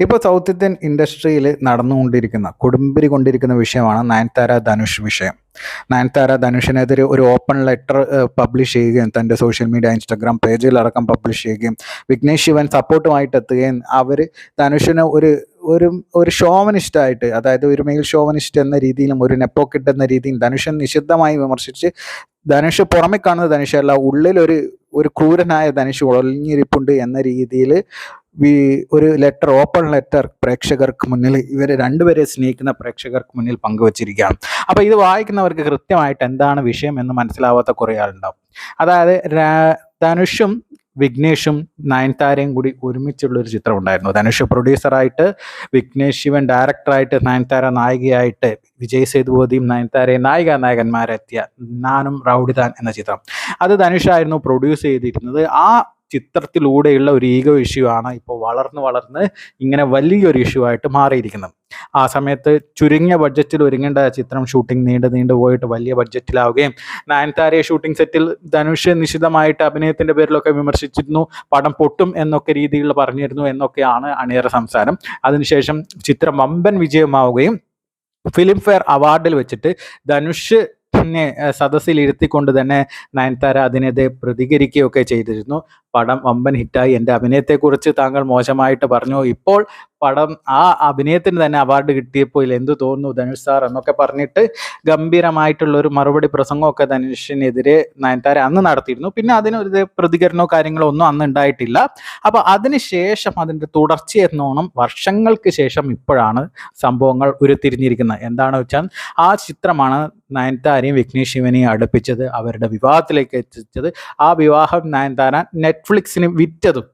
ഇപ്പോൾ south Indian ഇൻഡസ്ട്രിയിൽ നടന്നുകൊണ്ടിരിക്കുന്ന കൊടുമ്പിരി കൊണ്ടിരിക്കുന്ന വിഷയമാണ് നയൻതാര ധനുഷ് വിഷയം. നയൻതാര ധനുഷിനെതിരെ ഒരു ഓപ്പൺ ലെറ്റർ പബ്ലിഷ് ചെയ്യുകയും തൻ്റെ സോഷ്യൽ മീഡിയ ഇൻസ്റ്റാഗ്രാം പേജിലടക്കം പബ്ലിഷ് ചെയ്യുകയും വിഘ്നേഷ് ശിവൻ സപ്പോർട്ടുമായിട്ട് എത്തുകയും അവർ ധനുഷിന് ഒരു ഒരു ഒരു ഷോവനിസ്റ്റായിട്ട്, അതായത് ഒരു മെയിൽ ഷോവനിസ്റ്റ് എന്ന രീതിയിലും ഒരു നെപ്പോക്കിട്ട് എന്ന രീതിയിൽ ധനുഷൻ നിശിദ്ധമായി വിമർശിച്ച് ധനുഷ് പുറമെ കാണുന്ന ധനുഷല്ല, ഉള്ളിലൊരു ഒരു ക്രൂരനായ ധനുഷ് ഒളിഞ്ഞിരിപ്പുണ്ട് എന്ന രീതിയിൽ ഒരു ലെറ്റർ, ഓപ്പൺ ലെറ്റർ പ്രേക്ഷകർക്ക് മുന്നിൽ, ഇവരെ രണ്ടുപേരെ സ്നേഹിക്കുന്ന പ്രേക്ഷകർക്ക് മുന്നിൽ പങ്കുവച്ചിരിക്കുകയാണ്. അപ്പോൾ ഇത് വായിക്കുന്നവർക്ക് കൃത്യമായിട്ട് എന്താണ് വിഷയം എന്ന് മനസ്സിലാവാത്ത കുറേ ആളുണ്ടാവും. അതായത് ധനുഷും വിഘ്നേഷും നയൻതാരയും കൂടി ഒരുമിച്ചുള്ളൊരു ചിത്രം ഉണ്ടായിരുന്നു. ധനുഷ് പ്രൊഡ്യൂസറായിട്ട്, വിഘ്നേഷ് ശിവൻ ഡയറക്ടറായിട്ട്, നയൻതാര നായികയായിട്ട്, വിജയ് സേതുപതിയും നയൻതാരയും നായകന്മാരെത്തിയ നാനും റൗഡിതാൻ എന്ന ചിത്രം, അത് ധനുഷായിരുന്നു പ്രൊഡ്യൂസ് ചെയ്തിരുന്നത്. ആ ചിത്രത്തിലൂടെയുള്ള ഒരു ഈഗോ ഇഷ്യൂ ആണ് ഇപ്പോൾ വളർന്ന് ഇങ്ങനെ വലിയൊരു ഇഷ്യൂ ആയിട്ട് മാറിയിരിക്കുന്നത്. ആ സമയത്ത് ചുരുങ്ങിയ ബഡ്ജറ്റിൽ ഒരുങ്ങേണ്ട ചിത്രം ഷൂട്ടിംഗ് നീണ്ടു പോയിട്ട് വലിയ ബഡ്ജറ്റിലാവുകയും നയൻതാരയെ ഷൂട്ടിംഗ് സെറ്റിൽ ധനുഷ് നിശിതമായിട്ട് അഭിനയത്തിന്റെ പേരിലൊക്കെ വിമർശിച്ചിരുന്നു, പടം പൊട്ടും എന്നൊക്കെ രീതിയിൽ പറഞ്ഞിരുന്നു എന്നൊക്കെയാണ് അണിയറ സംസാരം. അതിനുശേഷം ചിത്രം വമ്പൻ വിജയമാവുകയും ഫിലിം ഫെയർ അവാർഡിൽ വെച്ചിട്ട് ധനുഷ് സദസ്സിൽ ഇരുത്തിക്കൊണ്ട് തന്നെ നയൻതാര അതിനെതിരെ പ്രതികരിക്കുകയൊക്കെ ചെയ്തിരുന്നു. പടം വമ്പൻ ഹിറ്റായി, എൻ്റെ അഭിനയത്തെക്കുറിച്ച് താങ്കൾ മോശമായിട്ട് പറഞ്ഞു, ഇപ്പോൾ പടം ആ അഭിനയത്തിന് തന്നെ അവാർഡ് കിട്ടിയപ്പോൾ എന്തു തോന്നുന്നു ധനുഷ് സാർ എന്നൊക്കെ പറഞ്ഞിട്ട് ഗംഭീരമായിട്ടുള്ളൊരു മറുപടി പ്രസംഗമൊക്കെ ധനുഷിനെതിരെ നയൻതാര അന്ന് നടത്തിയിരുന്നു. പിന്നെ അതിനൊരു പ്രതികരണമോ കാര്യങ്ങളോ ഒന്നും അന്ന് ഉണ്ടായിട്ടില്ല. അപ്പോൾ അതിനുശേഷം അതിൻ്റെ തുടർച്ചയെന്നോണം വർഷങ്ങൾക്ക് ശേഷം ഇപ്പോഴാണ് സംഭവങ്ങൾ ഉരുത്തിരിഞ്ഞിരിക്കുന്നത്. എന്താണെന്ന് വെച്ചാൽ ആ ചിത്രമാണ് നയൻതാരയും വിഘ്നേഷ് ശിവനെയും അടുപ്പിച്ചത്, അവരുടെ വിവാഹത്തിലേക്ക് എത്തിച്ചത്. ആ വിവാഹം നയൻതാര നെറ്റ്ഫ്ലിക്സിന് വിറ്റതും,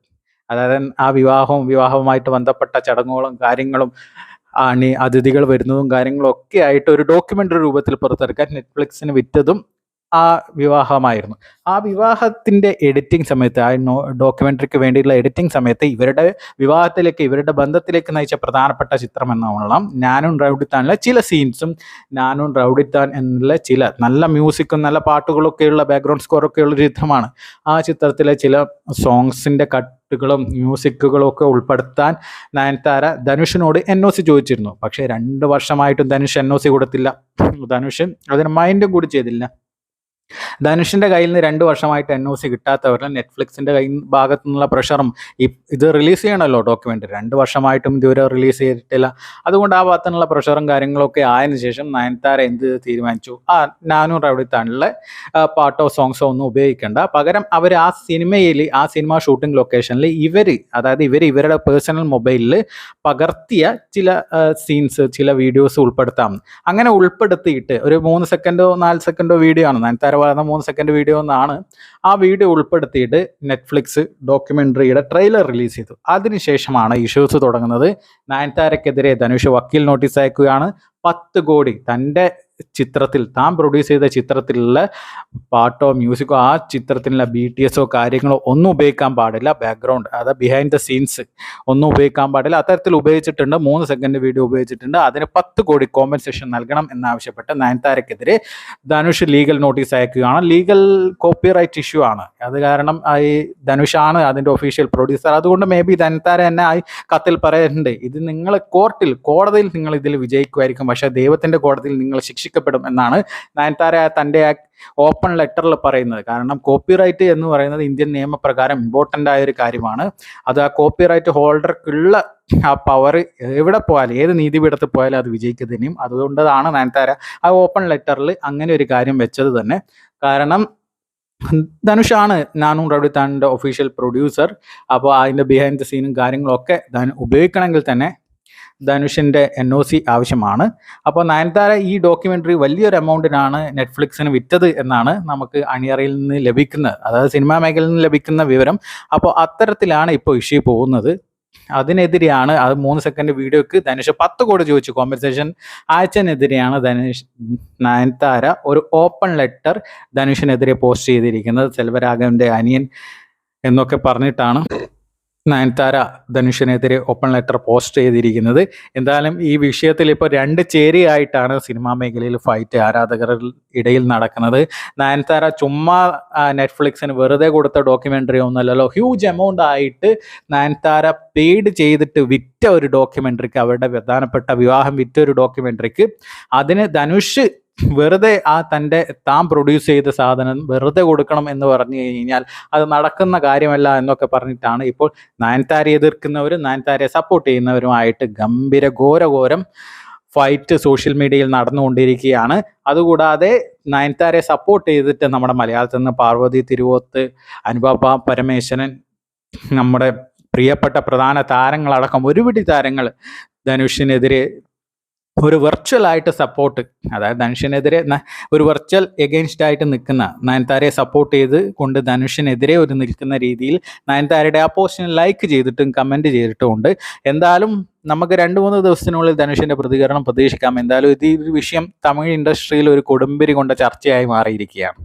അതായത് ആ വിവാഹവുമായിട്ട് ബന്ധപ്പെട്ട ചടങ്ങുകളും കാര്യങ്ങളും അതിഥികൾ വരുന്നതും കാര്യങ്ങളും ഒക്കെ ആയിട്ട് ഒരു ഡോക്യുമെൻ്ററി രൂപത്തിൽ പുറത്തിറക്കാൻ നെറ്റ്ഫ്ലിക്സിന് വിറ്റതും ആ വിവാഹമായിരുന്നു. ആ വിവാഹത്തിൻ്റെ എഡിറ്റിംഗ് സമയത്ത്, ആ ഡോക്യുമെൻ്ററിക്ക് വേണ്ടിയിട്ടുള്ള എഡിറ്റിംഗ് സമയത്ത് ഇവരുടെ വിവാഹത്തിലേക്ക്, ഇവരുടെ ബന്ധത്തിലേക്ക് നയിച്ച പ്രധാനപ്പെട്ട ചിത്രം എന്നോണം നാനും റൗഡിത്താനിലെ ചില സീൻസും, നാനും റൗഡിത്താൻ എന്നുള്ള ചില നല്ല മ്യൂസിക്കും നല്ല പാട്ടുകളൊക്കെയുള്ള ബാക്ക്ഗ്രൗണ്ട് സ്കോറൊക്കെയുള്ള ഒരു ചിത്രമാണ്. ആ ചിത്രത്തിലെ ചില സോങ്സിൻ്റെ കട്ടുകളും മ്യൂസിക്കുകളും ഒക്കെ ഉൾപ്പെടുത്താൻ നയൻതാര ധനുഷിനോട് NOC ചോദിച്ചിരുന്നു. പക്ഷേ 2 വർഷമായിട്ടും ധനുഷ് NOC കൊടുത്തില്ല. ധനുഷ് അതിന് മൈൻഡും കൂടി ചെയ്തില്ല. ധനുഷിന്റെ കയ്യിൽ നിന്ന് 2 വർഷമായിട്ട് NOC കിട്ടാത്തവരുടെ നെറ്റ്ഫ്ലിക്സിന്റെ ഭാഗത്തു നിന്നുള്ള പ്രഷറും, ഇത് റിലീസ് ചെയ്യണമല്ലോ ഡോക്യുമെൻ്ററി, 2 വർഷമായിട്ടും ഇതുവരെ റിലീസ് ചെയ്തിട്ടില്ല. അതുകൊണ്ട് ആ ഭാഗത്തു നിന്നുള്ള പ്രഷറും കാര്യങ്ങളൊക്കെ ആയതിനു ശേഷം നയൻതാര എന്ത് തീരുമാനിച്ചു, നാനും റൗഡിത്താനിലെ പാട്ടോ സോങ്സോ ഒന്നും ഉപയോഗിക്കേണ്ട, പകരം അവർ ആ സിനിമയിൽ, ആ സിനിമ ഷൂട്ടിംഗ് ലൊക്കേഷനിൽ അതായത് ഇവരുടെ പേഴ്സണൽ മൊബൈലിൽ പകർത്തിയ ചില സീൻസ്, ചില വീഡിയോസ് ഉൾപ്പെടുത്താം. അങ്ങനെ ഉൾപ്പെടുത്തിയിട്ട് ഒരു 3 സെക്കൻഡോ 4 സെക്കൻഡോ വീഡിയോ ആണ്, നയൻതാര പറയുന്ന 3 സെക്കൻഡ് വീഡിയോ എന്നാണ്. ആ വീഡിയോ ഉൾപ്പെടുത്തിയിട്ട് നെറ്റ്ഫ്ലിക്സ് ഡോക്യുമെൻ്ററിയുടെ ട്രെയിലർ റിലീസ് ചെയ്തു. അതിനുശേഷമാണ് ഇഷ്യൂസ് തുടങ്ങുന്നത്. നയൻതാരക്കെതിരെ ധനുഷ് വക്കീൽ നോട്ടീസ് അയക്കുകയാണ്. 10 കോടി തൻ്റെ ചിത്രത്തിൽ, താൻ പ്രൊഡ്യൂസ് ചെയ്ത ചിത്രത്തിലുള്ള പാട്ടോ മ്യൂസിക്കോ ആ ചിത്രത്തിലുള്ള BTSോ കാര്യങ്ങളോ ഒന്നും ഉപയോഗിക്കാൻ പാടില്ല, ബാക്ക്ഗ്രൗണ്ട്, അതായത് ബിഹൈൻഡ് ദ സീൻസ് ഒന്നും ഉപയോഗിക്കാൻ പാടില്ല. അത്തരത്തിൽ ഉപയോഗിച്ചിട്ടുണ്ട്, 3 സെക്കൻഡ് വീഡിയോ ഉപയോഗിച്ചിട്ടുണ്ട്. അതിന് 10 കോടി കോമ്പൻസേഷൻ നൽകണം എന്നാവശ്യപ്പെട്ട് നയൻതാരക്കെതിരെ ധനുഷ് ലീഗൽ നോട്ടീസ് അയക്കുകയാണ്. ലീഗൽ കോപ്പിറൈറ്റ് ഇഷ്യൂ ആണ് അത്, കാരണം ഈ ധനുഷാണ് അതിൻ്റെ ഒഫീഷ്യൽ പ്രൊഡ്യൂസർ. അതുകൊണ്ട് മേ ബി നയൻതാര തന്നെ ആ കത്തിൽ പറയുന്നുണ്ട്, ഇത് നിങ്ങൾ കോടതിയിൽ നിങ്ങൾ ഇതിൽ വിജയിക്കുമായിരിക്കും, പക്ഷേ ദൈവത്തിൻ്റെ കോടതിയിൽ നിങ്ങൾ ശിക്ഷിക്കപ്പെടും എന്നാണ് നയൻതാര തൻ്റെ ഓപ്പൺ ലെറ്ററിൽ പറയുന്നത്. കാരണം കോപ്പിറൈറ്റ് എന്ന് പറയുന്നത് ഇന്ത്യൻ നിയമപ്രകാരം ഇമ്പോർട്ടൻ്റ് ആയ ഒരു കാര്യമാണ്. അത് ആ കോപ്പിറൈറ്റ് ഹോൾഡർക്കുള്ള ആ പവർ എവിടെ പോയാലും, ഏത് നീതിപീഠത്തിൽ പോയാലും അത് വിജയിക്കുന്നതിനും. അതുകൊണ്ടാണ് നയൻതാര ആ ഓപ്പൺ ലെറ്ററിൽ അങ്ങനെ ഒരു കാര്യം വെച്ചത് തന്നെ. കാരണം ധനുഷാണ് നാനും റൗഡിത്താനിൻ്റെ ഒഫീഷ്യൽ പ്രൊഡ്യൂസർ. അപ്പോൾ അതിൻ്റെ ബിഹൈൻഡ് ദ സീനും കാര്യങ്ങളൊക്കെ ഉപയോഗിക്കണമെങ്കിൽ തന്നെ ധനുഷിൻ്റെ NOC ആവശ്യമാണ്. അപ്പോൾ നയൻതാര ഈ ഡോക്യുമെൻ്ററി വലിയൊരു എമൗണ്ടിനാണ് നെറ്റ്ഫ്ലിക്സിന് വിറ്റത് എന്നാണ് നമുക്ക് അണിയറയിൽ നിന്ന് ലഭിക്കുന്നത്, അതായത് സിനിമാ മേഖലയിൽ നിന്ന് ലഭിക്കുന്ന വിവരം. അപ്പോൾ അത്തരത്തിലാണ് ഇപ്പോൾ ഇഷ്യൂ പോകുന്നത്. അതിനെതിരെയാണ്, അത് 3 സെക്കൻഡ് വീഡിയോക്ക് ധനുഷ് 10 കോടി ചോദിച്ചു കോമ്പൻസേഷൻ അയച്ചതിനെതിരെയാണ് നയൻതാര ഒരു ഓപ്പൺ ലെറ്റർ ധനുഷിനെതിരെ പോസ്റ്റ് ചെയ്തിരിക്കുന്നത്. സെൽവരാഘവൻ്റെ അനിയൻ എന്നൊക്കെ പറഞ്ഞിട്ടാണ്. നയൻതാര ധനുഷിനെതിരെ ഓപ്പൺ ലെറ്റർ പോസ്റ്റ് ചെയ്തിരിക്കുന്നത്. എന്തായാലും ഈ വിഷയത്തിൽ ഇപ്പോൾ രണ്ട് ചേരിയായിട്ടാണ് സിനിമാ മേഖലയിൽ ഫൈറ്റ് ആരാധകരുടെ ഇടയിൽ നടക്കുന്നത്. നയൻതാര ചുമ്മാ നെറ്റ്ഫ്ലിക്സിന് വെറുതെ കൊടുത്ത ഡോക്യുമെൻ്ററി ഒന്നുമല്ലല്ലോ, ഹ്യൂജ് എമൗണ്ട് ആയിട്ട് നയൻതാര പെയ്ഡ് ചെയ്തിട്ട് വിറ്റ ഒരു ഡോക്യുമെൻ്ററിക്ക്, അവരുടെ പ്രധാനപ്പെട്ട വിവാഹം വിറ്റ ഒരു ഡോക്യുമെൻ്ററിക്ക് അതിന് ധനുഷ് വെറുതെ താൻ പ്രൊഡ്യൂസ് ചെയ്ത സാധനം വെറുതെ കൊടുക്കണം എന്ന് പറഞ്ഞു കഴിഞ്ഞാൽ അത് നടക്കുന്ന കാര്യമല്ല എന്നൊക്കെ പറഞ്ഞിട്ടാണ് ഇപ്പോൾ നയൻതാരയെ എതിർക്കുന്നവരും നയൻതാരയെ സപ്പോർട്ട് ചെയ്യുന്നവരുമായിട്ട് ഘോരം ഫൈറ്റ് സോഷ്യൽ മീഡിയയിൽ നടന്നുകൊണ്ടിരിക്കുകയാണ്. അതുകൂടാതെ നയൻതാരയെ സപ്പോർട്ട് ചെയ്തിട്ട് നമ്മുടെ മലയാളത്തിൽ നിന്ന് പാർവതി തിരുവോത്ത്, അനുപമ പരമേശ്വരൻ, നമ്മുടെ പ്രിയപ്പെട്ട പ്രധാന താരങ്ങളടക്കം ഒരുപിടി താരങ്ങൾ ധനുഷിനെതിരെ ഒരു വെർച്വലായിട്ട് സപ്പോർട്ട്, അതായത് ധനുഷിനെതിരെ ഒരു വെർച്വൽ എഗെയിൻസ്റ്റ് ആയിട്ട് നിൽക്കുന്ന നയൻതാരയെ സപ്പോർട്ട് ചെയ്ത് കൊണ്ട് ധനുഷിനെതിരെ ഒരു നിൽക്കുന്ന രീതിയിൽ നയൻതാരയുടെ ആ പോസ്റ്റിന് ലൈക്ക് ചെയ്തിട്ടും കമൻറ്റ് ചെയ്തിട്ടും ഉണ്ട്. എന്തായാലും നമുക്ക് 2-3 ദിവസത്തിനുള്ളിൽ ധനുഷിൻ്റെ പ്രതികരണം പ്രതീക്ഷിക്കാം. എന്തായാലും ഈ വിഷയം തമിഴ് ഇൻഡസ്ട്രിയിൽ ഒരു കൊടുമ്പിരി കൊണ്ട ചർച്ചയായി മാറിയിരിക്കുകയാണ്.